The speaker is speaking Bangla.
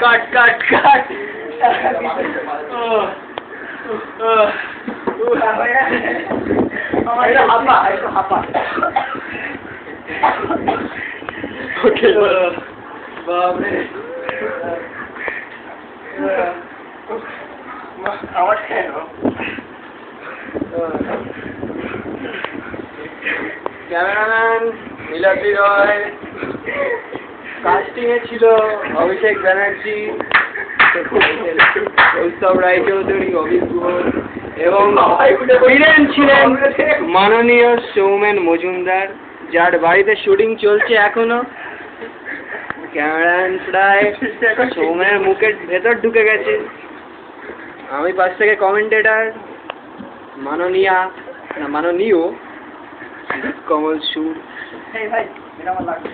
Cut. Okay. Babre. আমার কেন? ক্যামেরাম্যান মিলাতি রয়, কাস্টিং এ ছিল অভিষেক ব্যানার্জি, উৎসব রায়চৌধুরী, অভিক গুহ এবং ভিলেন ছিলেন মাননীয় সৌমেন মজুমদার, যার বাড়িতে শুটিং চলছে এখনো। ক্যামেরাম্যান প্রায় সৌমেনের মুখের ভেতর ঢুকে গেছে। আমি পাশ থেকে কমেন্টেটার মাননীয় কমল সুর। ভাই এটা আমার লাগবে।